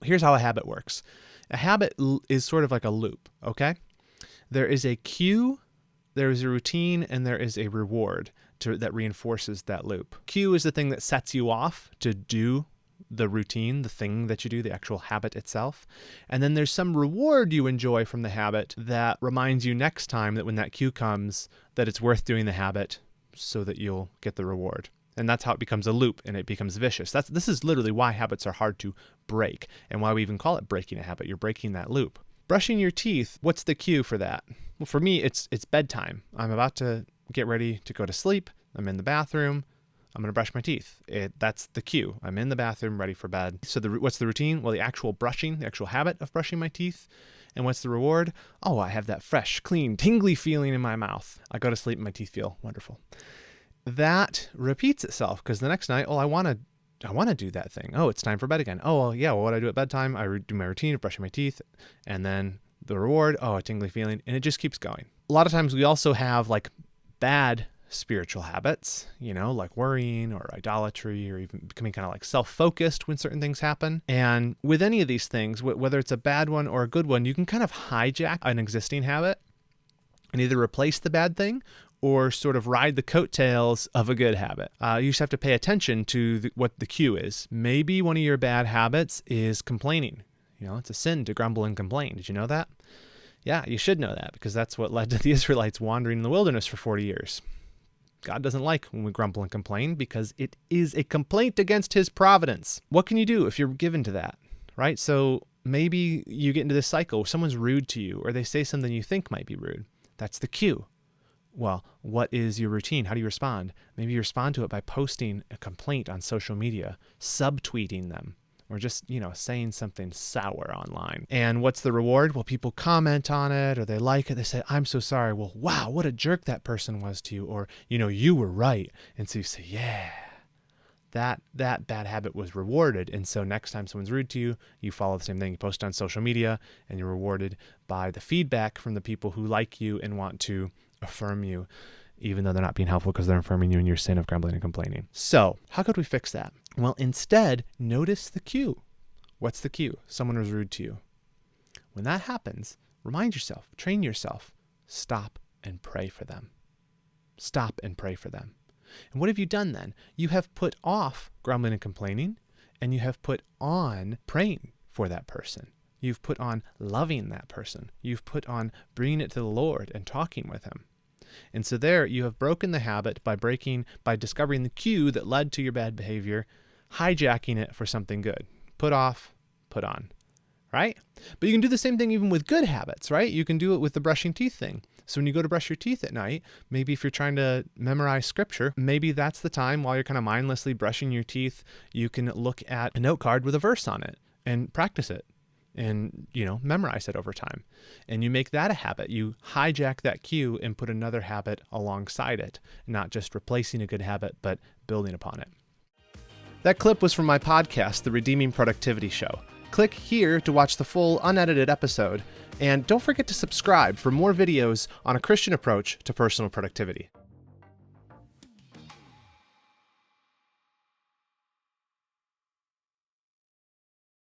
here's how a habit works. A habit is sort of like a loop, okay? There is a cue, there is a routine, and there is a reward that reinforces that loop. Cue is the thing that sets you off to do the routine, the thing that you do, the actual habit itself. And then there's some reward you enjoy from the habit that reminds you next time that when that cue comes, that it's worth doing the habit so that you'll get the reward. And that's how it becomes a loop and it becomes vicious. This is literally why habits are hard to break and why we even call it breaking a habit. You're breaking that loop. Brushing your teeth, what's the cue for that? Well, for me, it's bedtime. I'm about to get ready to go to sleep. I'm in the bathroom. I'm going to brush my teeth. That's the cue. I'm in the bathroom, ready for bed. So what's the routine? Well, the actual brushing, the actual habit of brushing my teeth. And what's the reward? Oh, I have that fresh, clean, tingly feeling in my mouth. I go to sleep and my teeth feel wonderful. That repeats itself because the next night, I want to do that thing. Oh, it's time for bed again. Oh, well, yeah. Well, what do I do at bedtime? I do my routine of brushing my teeth, and then the reward. Oh, a tingly feeling, and it just keeps going. A lot of times we also have like bad spiritual habits, like worrying or idolatry or even becoming kind of like self-focused when certain things happen. And with any of these things, whether it's a bad one or a good one, you can kind of hijack an existing habit and either replace the bad thing or sort of ride the coattails of a good habit. You just have to pay attention to what the cue is. Maybe one of your bad habits is complaining. It's a sin to grumble and complain. Did you know that? Yeah, you should know that because that's what led to the Israelites wandering in the wilderness for 40 years. God doesn't like when we grumble and complain because it is a complaint against his providence. What can you do if you're given to that, right? So maybe you get into this cycle where someone's rude to you or they say something you think might be rude. That's the cue. Well, what is your routine? How do you respond? Maybe you respond to it by posting a complaint on social media, subtweeting them, or just, saying something sour online. And what's the reward? Well, people comment on it or they like it. They say, I'm so sorry. Well, wow, what a jerk that person was to you. Or, you were right. And so you say, yeah, that bad habit was rewarded. And so next time someone's rude to you, you follow the same thing. You post on social media and you're rewarded by the feedback from the people who like you and want to affirm you, even though they're not being helpful because they're affirming you in your sin of grumbling and complaining. So how could we fix that? Well, instead, notice the cue. What's the cue? Someone was rude to you. When that happens, remind yourself, train yourself, stop and pray for them. Stop and pray for them. And what have you done then? You have put off grumbling and complaining, and you have put on praying for that person. You've put on loving that person. You've put on bringing it to the Lord and talking with him. And so there you have broken the habit by discovering the cue that led to your bad behavior, hijacking it for something good. Put off, put on, right? But you can do the same thing even with good habits, right? You can do it with the brushing teeth thing. So when you go to brush your teeth at night, maybe if you're trying to memorize scripture, maybe that's the time while you're kind of mindlessly brushing your teeth, you can look at a note card with a verse on it and practice it. And, memorize it over time. And you make that a habit. You hijack that cue and put another habit alongside it, not just replacing a good habit, but building upon it. That clip was from my podcast, The Redeeming Productivity Show. Click here to watch the full unedited episode. And don't forget to subscribe for more videos on a Christian approach to personal productivity.